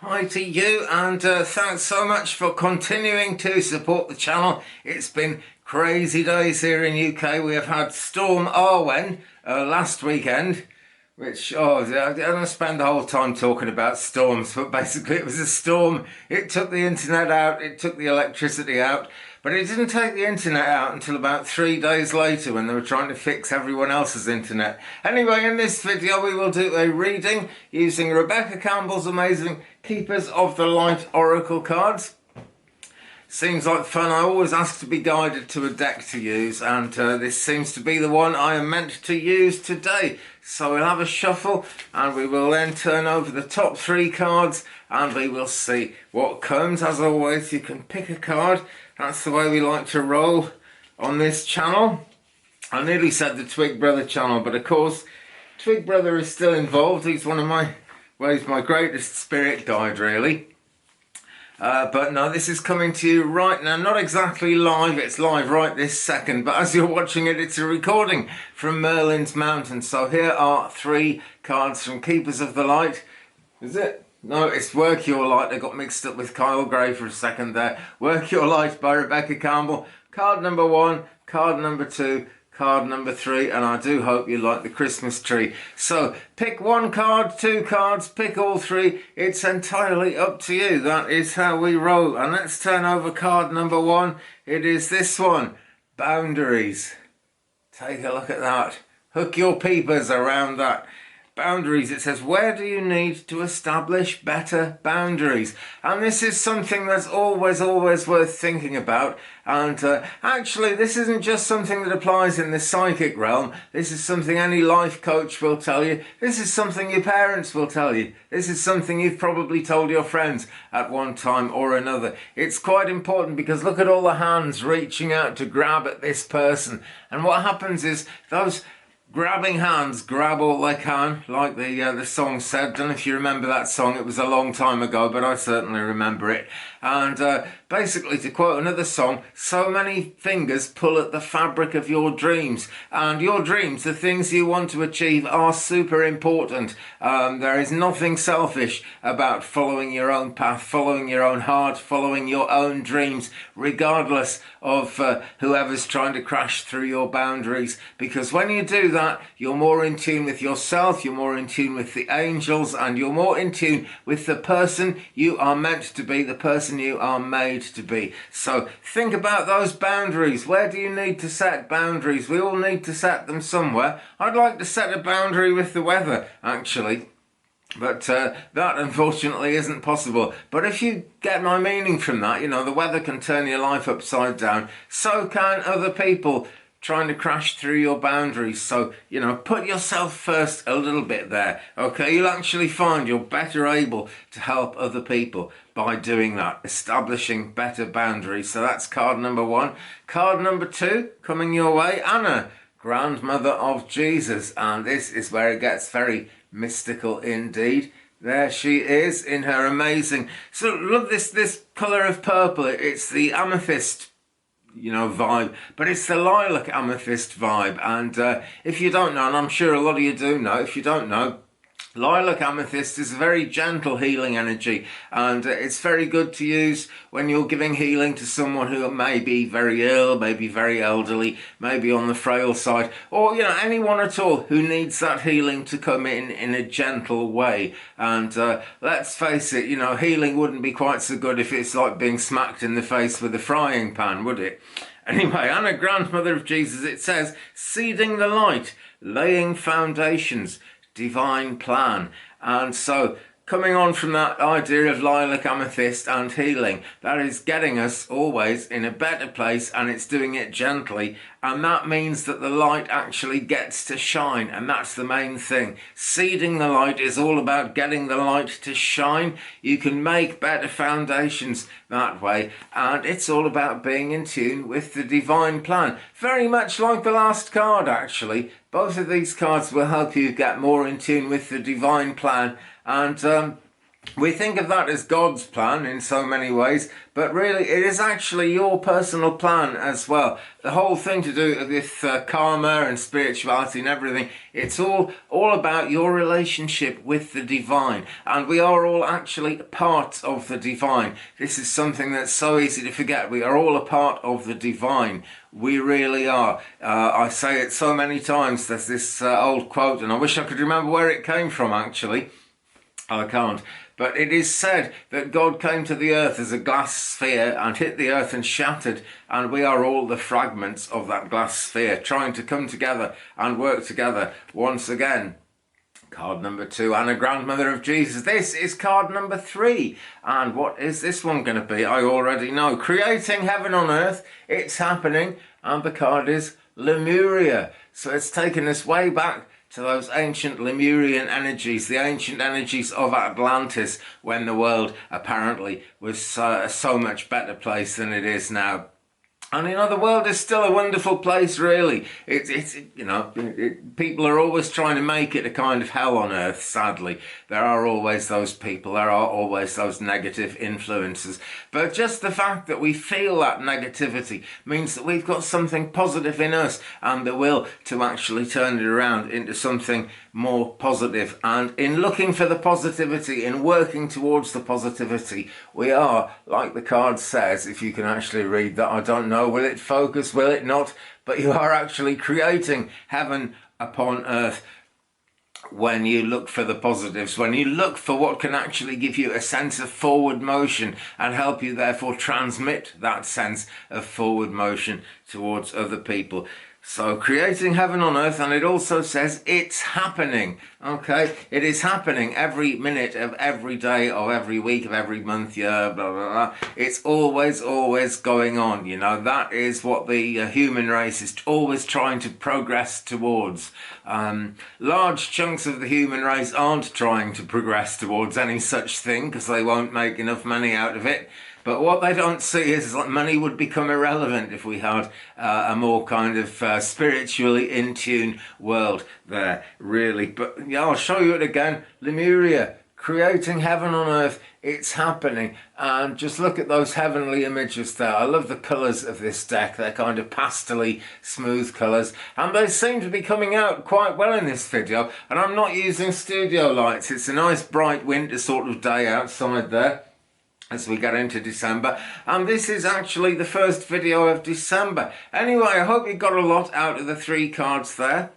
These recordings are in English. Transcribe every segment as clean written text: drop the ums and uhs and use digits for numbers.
Hi to you, and thanks so much for continuing to support the channel. It's been crazy days here in UK. We have had Storm Arwen last weekend, which, I don't spend the whole time talking about storms, but basically it was a storm. It took the internet out, it took the electricity out, but it didn't take the internet out until about 3 days later when they were trying to fix everyone else's internet. Anyway, in this video we will do a reading using Rebecca Campbell's amazing Keepers of the Light Oracle cards. Seems like fun. I always ask to be guided to a deck to use, and this seems to be the one I am meant to use today. So we'll have a shuffle and we will then turn over the top 3 cards and we will see what comes. As always, you can pick a card. That's the way we like to roll on this channel. I nearly said the Twig Brother channel, but of course Twig Brother is still involved. He's one of my, well, he's my greatest spirit guide really. But no, this is coming to you right now, not exactly live, it's live right this second, but as you're watching it, it's a recording from Merlin's Mountain. So here are 3 cards from Keepers of the Light. Is it? No, it's Work Your Light. I got mixed up with Kyle Gray for a second there. Work Your Light by Rebecca Campbell. Card number 1, card number 2, card number 3, and I do hope you like the Christmas tree. So pick 1 card, 2 cards, pick all 3. It's entirely up to you. That is how we roll. And let's turn over card number 1. It is this one, Boundaries. Take a look at that. Hook your peepers around that. Boundaries, it says, where do you need to establish better boundaries? And this is something that's always worth thinking about. And actually, this isn't just something that applies in the psychic realm. This is something any life coach will tell you. This is something your parents will tell you. This is something you've probably told your friends at one time or another. It's quite important because look at all the hands reaching out to grab at this person. And what happens is those grabbing hands grab all they can, like the song said. Don't know if you remember that song. It was a long time ago, but I certainly remember it. And basically, to quote another song, so many fingers pull at the fabric of your dreams. And your dreams, the things you want to achieve, are super important. There is nothing selfish about following your own path, following your own heart, following your own dreams, regardless of whoever's trying to crash through your boundaries. Because when you do that, you're more in tune with yourself, you're more in tune with the angels, and you're more in tune with the person you are meant to be, the person you are made to be. So think about those boundaries. Where do you need to set boundaries? We all need to set them somewhere. I'd like to set a boundary with the weather, actually. But that unfortunately isn't possible. But if you get my meaning from that, you know, the weather can turn your life upside down. So can other people trying to crash through your boundaries. So, you know, put yourself first a little bit there. Okay, you'll actually find you're better able to help other people by doing that, establishing better boundaries. So that's card number 1. Card number 2 coming your way, Anna, grandmother of Jesus. And this is where it gets very mystical indeed. There she is in her amazing, so look, this colour of purple, it's the amethyst, you know, vibe, but it's the lilac amethyst vibe. And if you don't know, and I'm sure a lot of you do know, if you don't know, lilac amethyst is a very gentle healing energy, and it's very good to use when you're giving healing to someone who may be very ill, maybe very elderly, maybe on the frail side, or, you know, anyone at all who needs that healing to come in a gentle way. And let's face it, you know, healing wouldn't be quite so good if it's like being smacked in the face with a frying pan, would it? Anyway, Anna, grandmother of Jesus, it says, seeding the light, laying foundations, divine plan. And so coming on from that idea of lilac amethyst and healing, that is getting us always in a better place, and it's doing it gently, and that means that the light actually gets to shine, and that's the main thing. Seeding the light is all about getting the light to shine. You can make better foundations that way, and it's all about being in tune with the divine plan. Very much like the last card, actually. Both of these cards will help you get more in tune with the divine plan. And We think of that as God's plan in so many ways, but really it is actually your personal plan as well. The whole thing to do with karma and spirituality and everything, it's all about your relationship with the divine. And we are all actually part of the divine. This is something that's so easy to forget. We are all a part of the divine. We really are. I say it so many times. There's this old quote, and I wish I could remember where it came from actually. I can't. But it is said that God came to the earth as a glass sphere and hit the earth and shattered, and we are all the fragments of that glass sphere trying to come together and work together once again. Card number 2, Anna, grandmother of Jesus. This is card number 3. And what is this one going to be? I already know. Creating heaven on earth. It's happening. And the card is Lemuria. So it's taken us way back to those ancient Lemurian energies, the ancient energies of Atlantis, when the world apparently was so much better place than it is now. And the world is still a wonderful place, really. People are always trying to make it a kind of hell on earth, sadly. There are always those people, there are always those negative influences. But just the fact that we feel that negativity means that we've got something positive in us and the will to actually turn it around into something more positive. And in looking for the positivity, in working towards the positivity, we are, like the card says, if you can actually read that, I don't know, will it focus, will it not? But you are actually creating heaven upon earth when you look for the positives, when you look for what can actually give you a sense of forward motion and help you therefore transmit that sense of forward motion towards other people. So creating heaven on earth, and it also says it's happening. Okay, it is happening every minute of every day of every week of every month, year, blah, blah, blah. It's always going on. That is what the human race is always trying to progress towards. Large chunks of the human race aren't trying to progress towards any such thing because they won't make enough money out of it. But what they don't see is that money would become irrelevant if we had a more kind of spiritually in tune world there, really. But yeah, I'll show you it again. Lemuria, creating heaven on earth, it's happening. And just look at those heavenly images there. I love the colours of this deck. They're kind of pastely, smooth colours. And they seem to be coming out quite well in this video. And I'm not using studio lights. It's a nice bright winter sort of day outside there as we get into December, and this is actually the first video of December. Anyway, I hope you got a lot out of the 3 cards there.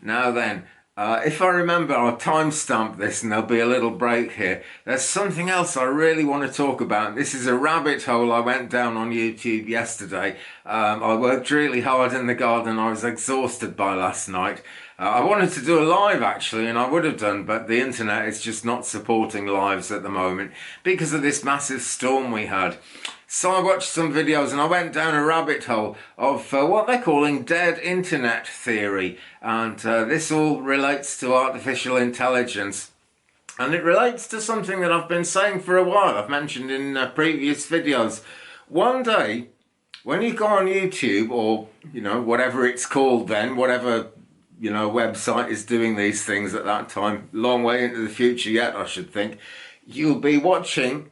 Now then, if I remember, I'll timestamp this and there'll be a little break here. There's something else I really want to talk about. This is a rabbit hole I went down on YouTube yesterday. I worked really hard in the garden. I was exhausted by last night. I wanted to do a live actually, and I would have done, but the internet is just not supporting lives at the moment because of this massive storm we had. So I watched some videos and I went down a rabbit hole of what they're calling dead internet theory. And this all relates to artificial intelligence. And it relates to something that I've been saying for a while. I've mentioned in previous videos. One day, when you go on YouTube or, whatever it's called then, whatever website is doing these things at that time, long way into the future yet, I should think, you'll be watching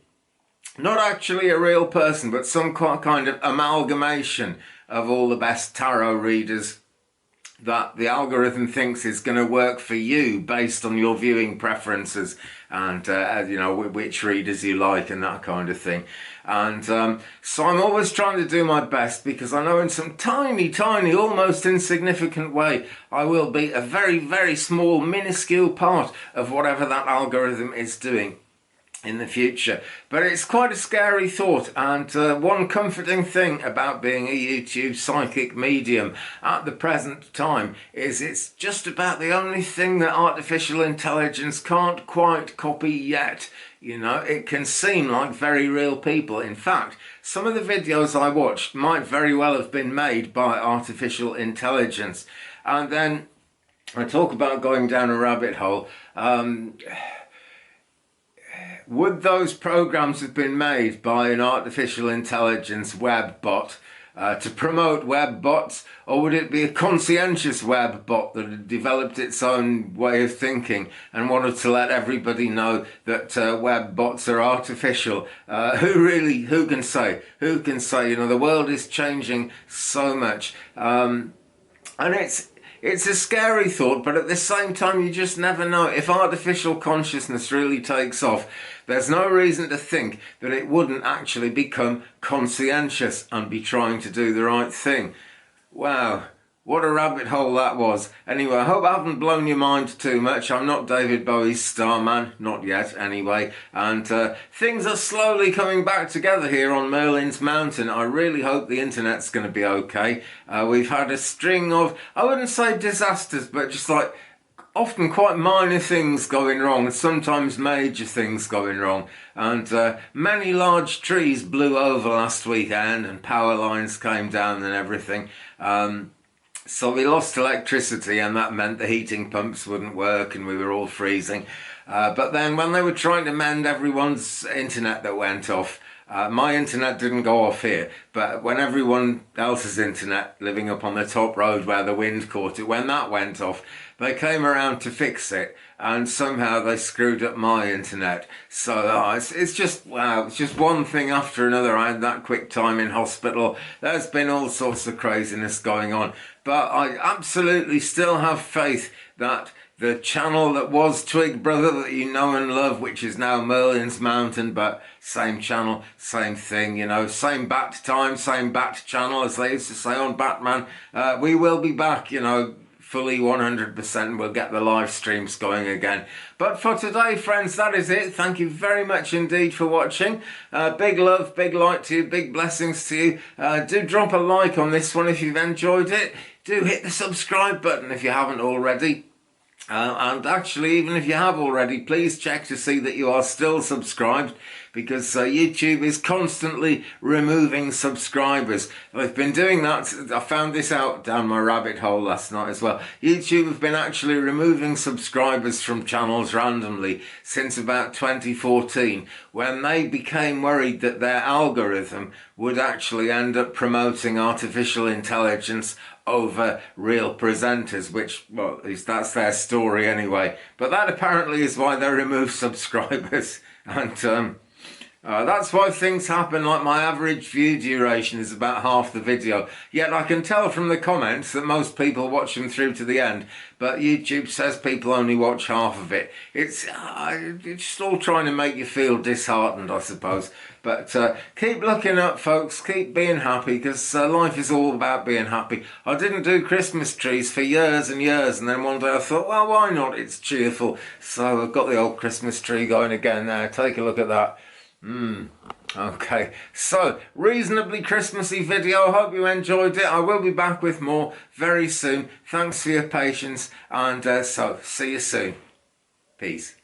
not actually a real person, but some kind of amalgamation of all the best tarot readers that the algorithm thinks is going to work for you based on your viewing preferences and which readers you like and that kind of thing. And so I'm always trying to do my best because I know in some tiny, almost insignificant way I will be a very, very small, minuscule part of whatever that algorithm is doing in the future. But it's quite a scary thought, and one comforting thing about being a YouTube psychic medium at the present time is it's just about the only thing that artificial intelligence can't quite copy yet. It can seem like very real people. In fact, some of the videos I watched might very well have been made by artificial intelligence. And then I talk about going down a rabbit hole. Would those programs have been made by an artificial intelligence web bot? to promote web bots, or would it be a conscientious web bot that had developed its own way of thinking and wanted to let everybody know that web bots are artificial? Who can say? Who can say? You know, the world is changing so much, and it's a scary thought, but at the same time, you just never know. If artificial consciousness really takes off, there's no reason to think that it wouldn't actually become conscientious and be trying to do the right thing. Wow, what a rabbit hole that was. Anyway, I hope I haven't blown your mind too much. I'm not David Bowie's Starman, not yet anyway. And things are slowly coming back together here on Merlin's Mountain. I really hope the internet's going to be okay. We've had a string of, I wouldn't say disasters, but just like often quite minor things going wrong, and sometimes major things going wrong. And many large trees blew over last weekend and power lines came down and everything. So we lost electricity, and that meant the heating pumps wouldn't work and we were all freezing. But then when they were trying to mend everyone's internet that went off, my internet didn't go off here, but when everyone else's internet living up on the top road where the wind caught it, when that went off, they came around to fix it, and somehow they screwed up my internet. So it's just, wow, it's just one thing after another. I had that quick time in hospital. There's been all sorts of craziness going on, but I absolutely still have faith that the channel that was Twig Brother that you know and love, which is now Merlin's Mountain, but same channel, same thing, you know, same bat time, same bat channel, as they used to say on Batman. We will be back, you know, fully 100%. We'll get the live streams going again. But for today, friends, that is it. Thank you very much indeed for watching. Big love, big light to you, big blessings to you. Do drop a like on this one if you've enjoyed it. Do hit the subscribe button if you haven't already. And actually, even if you have already, please check to see that you are still subscribed, because YouTube is constantly removing subscribers. I've been doing that. I found this out down my rabbit hole last night as well. YouTube have been actually removing subscribers from channels randomly since about 2014, when they became worried that their algorithm would actually end up promoting artificial intelligence over real presenters, which, well, at least that's their story anyway. But that apparently is why they remove subscribers. And that's why things happen, like my average view duration is about half the video. Yet I can tell from the comments that most people watch them through to the end, but YouTube says people only watch half of it. It's just all trying to make you feel disheartened, I suppose. But keep looking up, folks. Keep being happy, because life is all about being happy. I didn't do Christmas trees for years and years, and then one day I thought, well, why not? It's cheerful. So I've got the old Christmas tree going again now. Take a look at that. Okay, so reasonably Christmassy video. I hope you enjoyed it. I will be back with more very soon. Thanks for your patience, and so see you soon. Peace.